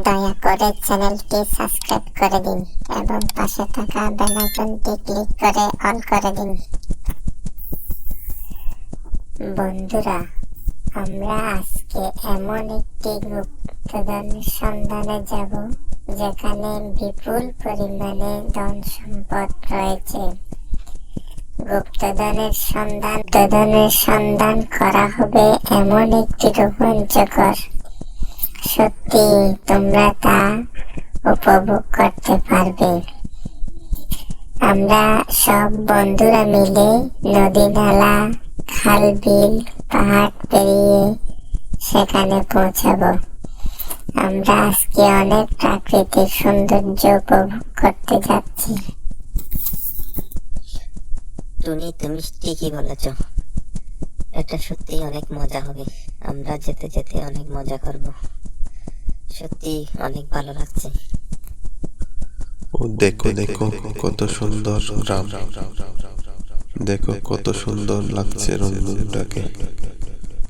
দয়া করে চ্যানেলটি সাবস্ক্রাইব করে দিন এবং পাশে থাকা বেল আইকনটি ক্লিক করে অল করে দিন। বন্ধুরা, আমরা আজকে এমন একটি গুপ্তধন সন্ধানে যাব যেখানে বিপুল পরিমাণে ধন সম্পদ রয়েছে। গুপ্তধনের সন্ধান করা হবে এমন একটি রোমাঞ্চকর, সত্যি তোমরা তা উপভোগ করতে পারবে। আমরা সব বন্ধুরা মিলে নদী, নালা, খাল, বিল, পাহাড় পেরিয়ে সেখানে পৌঁছাবো। আমরা আজকে অনেক প্রাকৃতিক সৌন্দর্য উপভোগ করতে যাচ্ছি। তুমি ঠিকই বলেছ, এটা সত্যি অনেক মজা হবে। আমরা যেতে যেতে অনেক মজা করব, সত্যি অনেক ভালো লাগছে। ও দেখো দেখো কত সুন্দর গ্রাম, দেখো কত সুন্দর লাগছে রংধনুটাকে।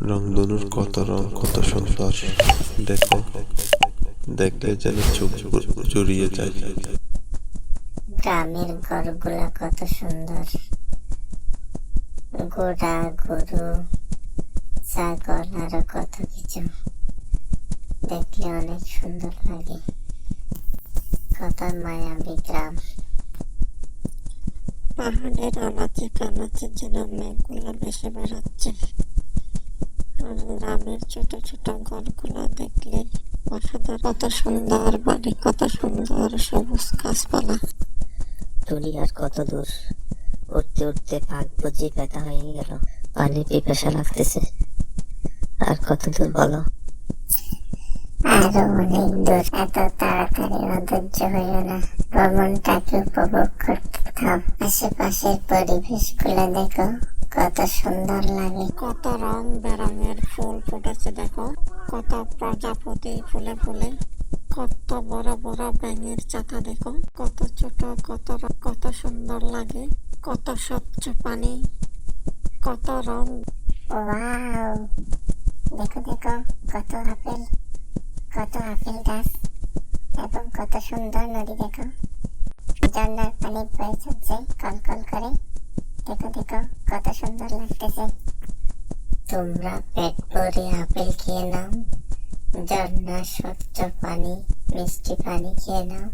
রংধনুর কত রং, কত সুন্দর, দেখো দেখলে যেন চোখ জুড়িয়ে যায়। গ্রামের ঘরগুলা কত সুন্দর, ঘোড়া, গরু, ছাগল আরো কত কিছু, দেখলে অনেক সুন্দর লাগে। কত মায়াবী গ্রাম। পাহাড়ের আনাচে কানাচে যেন মেঘগুলো ভেসে বেড়াচ্ছে, আর গ্রামের ছোট ছোট ঘরগুলো দেখলে অসাধারণ। কত সুন্দর বাড়ি, কত সুন্দর সবুজ গাছপালা। টুনি আর কত দূর, উঠতে উঠতে পাক বুঝি ব্যথা হয়ে গেল, পানি পিপাসা লাগতেছে। আর কত দূর বলো? আরো অনেক দূর। এত তাড়াতাড়ি অধৈর্য হইও না, ভ্রমণটাকে উপভোগ করতে থাও। আশেপাশের পরিবেশ গুলো দেখো, কত সুন্দর লাগে। কত রং বেরঙের ফুল ফুটেছে দেখো, কত প্রজাপতি ফুলে ফুলে। কত বড় বড় ব্যাঙের চাকা দেখো, কত ছোট, কত সুন্দর লাগে। কত স্বচ্ছ পানি, কত রং। ওয়াও, দেখো দেখো কত আপেল গাছ এবং কত সুন্দর নদী। দেখো ঝর্ণার পানি বয়ে যাচ্ছে কলকল করে। দেখো দেখো কত সুন্দর লাগতেছে। তোমরা পেট ভরে আপেল খেয়ে নাও, ঝর্ণার স্বচ্ছ পানি, মিষ্টি পানি খেয়ে নাও,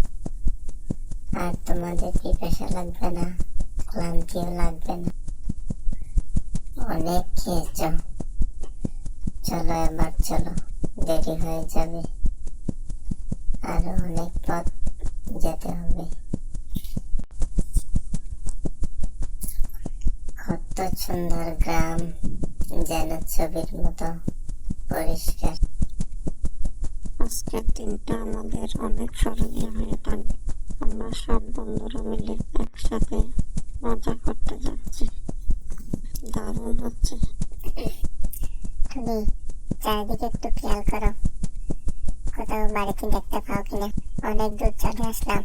আর তোমাদের পিপাসা লাগবে না, ক্লান্তিও লাগবে না। অনেক খেয়েছ, চলো এবার চলো, দেরি হয়ে যাবে, আরো অনেক পথ যেতে হবে। কত সুন্দর গ্রাম, যেন ছবির মতো পরিষ্কার। আজকের দিনটা আমাদের অনেক স্মরণীয় হয়ে থাকবে। আমরা সব বন্ধুরা মিলে একসাথে মজা করতে যাচ্ছি, দারুণ হচ্ছে। তুমি চারিদিকে একটু খেয়াল করো, কোথাও বাড়িতে দেখতে পাও কিনা। অনেক দূর চলে আসলাম,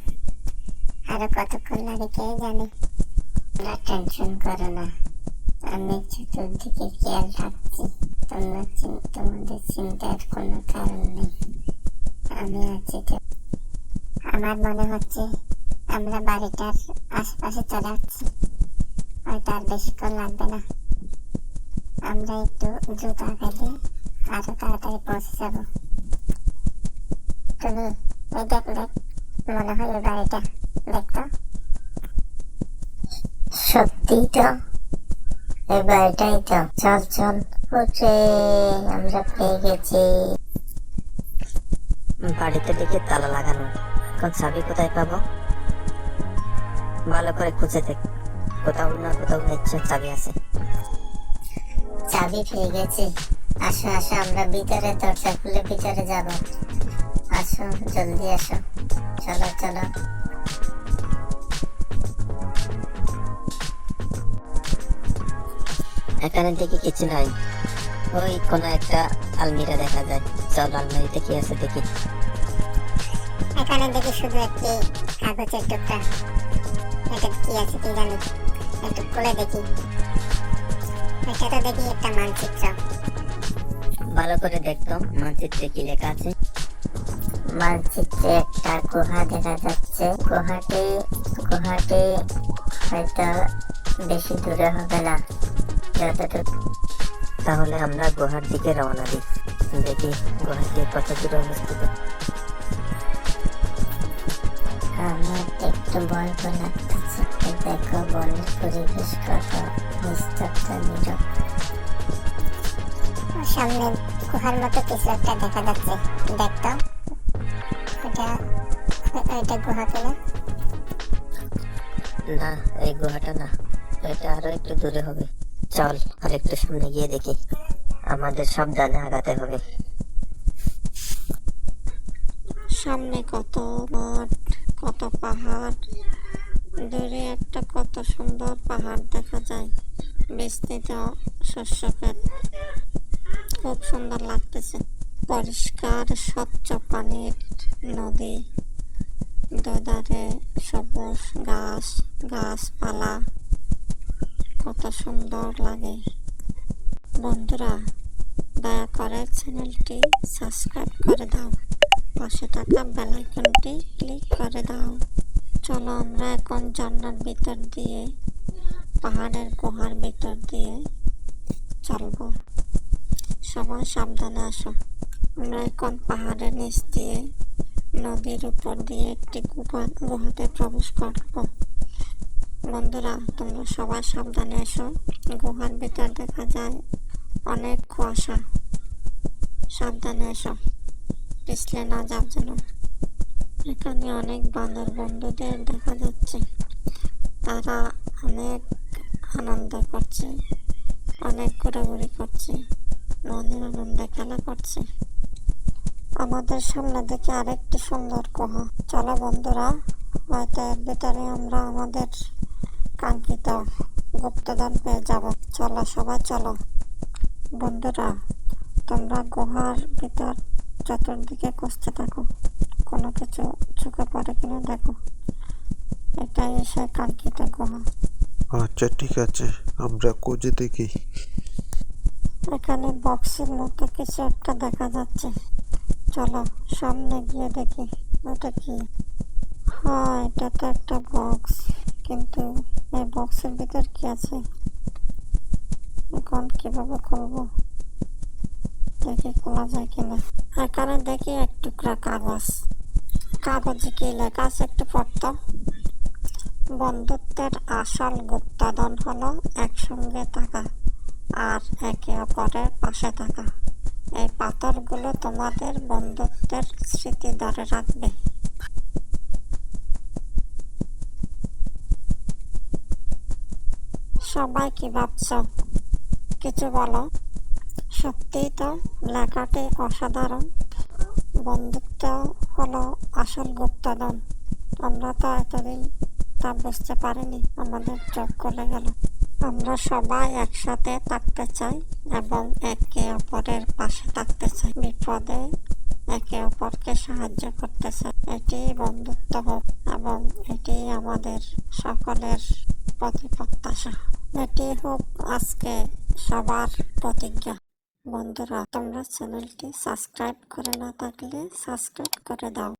আরো কতক্ষণ লাগে কে জানে। তোমরা টেনশন করো না, আমি চতুর্দিকে খেয়াল রাখছি। তোমাদের চিন্তার কোনো কারণ নেই, আমি আছি তো। আমার মনে হচ্ছে আমরা বাড়িটার আশেপাশে চলে আসছি, হয়তো আর বেশিক্ষণ লাগবে না। আমরা একটু দ্রুত আগাইলে আরো তাড়াতাড়ি পৌঁছে যাবো। তুমি এই দেখ, মনে হয় এই বাড়িটা, দেখতো। সত্যি তো, এই বাড়িটাই তো। চল চল, উঠে আমরা পেয়ে গেছি। বাড়িতে দেখে তালা লাগানো, এখন চাবি কোথায় পাবো? ভালো করে খুঁজে দেখ, কোথাও না কোথাও নিশ্চয় চাবি আছে। চাবি পেয়ে গেছি। আসো আসো, আমরা ভিতরে দরজা খুলে ভিতরে যাব। আসো, জলদি আসো, চলো চলো। এখানে দেখি কিছু নাই, ওই কোনো একটা আলমিরা দেখা যায়। চল আলমারিতে কি আছে দেখি। এখানে দেখি শুধু একটি কাগজের টুকরা। এটা কি আছে কি জানি, একটু খুলে দেখি। এটা তো দেখি একটা মানচিত্র। ভালো করে দেখতো মানচিত্রে কি লেখা আছে। মানচিত্রে একটা গুহা দেখা যাচ্ছে। গুহাটি হয়তো বেশি দূরে হবে না যতটুকু। তাহলে আমরা গুহার দিকে রওনা দিই, দেখি গুহাটি কত দূরে অবস্থিত। আমার একটু ভয় লাগতেছে। দেখো বনের পরিবেশ কত নিস্তব্ধ নীরব। সামনে গুহার মতো কিছু একটা দেখা যাচ্ছে, দেখতো এটা গুহা কিনা? না, এই গুহাটা না, এটা আরো একটু দূরে হবে। চল আর একটু সামনে গিয়ে দেখি। আমাদের সাবধানে আগাতে হবে। সামনে কত মাঠ, কত পাহাড়, দূরে একটা কত সুন্দর পাহাড় দেখা যায়, বিস্তৃত শস্য ক্ষেত, খুব সুন্দর লাগতেছে। পরিষ্কার স্বচ্ছ পানির নদী, দুধারে সবুজ ঘাস, গাছপালা, কত সুন্দর লাগে। বন্ধুরা, দয়া করে চ্যানেলটি সাবস্ক্রাইব করে দাও, পাশে থাকা বেল আইকনটি ক্লিক করে দাও। চলো আমরা এখন ঝর্ণার ভিতর দিয়ে, পাহাড়ের গুহার ভিতর দিয়ে চলবো। সবাই সাবধানে আসো। আমরা এখন পাহাড়ের নিচ দিয়ে নদীর উপর দিয়ে একটি গুহাতে প্রবেশ করব। বন্ধুরা, তোমরা সবাই সাবধানে এসো। গুহার ভিতর দেখা যায় অনেক কুয়াশা, সাবধানে এসো, পিছলে না যাও যেন। এখানে অনেক বানর বন্ধুদের দেখা যাচ্ছে, তারা অনেক আনন্দ করছে, অনেক ঘোরাঘুরি করছে, মনের আনন্দে খেলা করছে। আমাদের সামনে দেখে আরেকটি সুন্দর গুহা। চলো বন্ধুরা, হয়তো এর ভিতরে আমরা আমাদের কাঙ্ক্ষিত গুপ্তধন পেয়ে যাব। চলো সবাই চলো। বন্ধুরা, তোমরা গুহার ভিতর চতুর্দিকে খুঁজতে থাকো, কোনো কিছু চোখে পড়ে কিনা দেখো। এটাই সেই কাঙ্ক্ষিত গুহা। আচ্ছা ঠিক আছে, আমরা খুঁজে দেখি। এখানে বক্সের মতো কিছু একটা দেখা যাচ্ছে, চলো সামনে গিয়ে দেখি ওটা কি। হ্যাঁ, এটা তো একটা বক্স, কিন্তু এই বক্সের ভিতর কি আছে এখন কিভাবে খুলবো? দেখি খোলা যায় কিনা। এখানে দেখি এক টুকরা কাগজ, কাগজে কি লেখা আছে একটু পড়তো। বন্ধুত্বের আসল গুপ্তধন হলো একসঙ্গে থাকা আর একে অপরের পাশে থাকা। এই পাথরগুলো তোমাদের বন্ধুত্বের স্মৃতি ধরে রাখবে। সবাই কি ভাবছো? কিছু বলো। সত্যিই তো, লেখাটি অসাধারণ। বন্ধুত্ব হলো আসল গুপ্তধন। আমরা তো এতদিন তা বুঝতে পারিনি, আমাদের চোখ খুলে গেল। আমরা সবাই একসাথে থাকতে চাই এবং একে অপরের পাশে থাকতে চাই, বিপদে একে অপরকে সাহায্য করতে চাই। এটি বন্ধুত্ব হোক এবং এটি আমাদের সকলের প্রতি প্রত্যাশা। এটি হোক আজকে সবার প্রতিজ্ঞা। বন্ধুরা, তোমরা চ্যানেলটি সাবস্ক্রাইব করে না থাকলে সাবস্ক্রাইব করে দাও।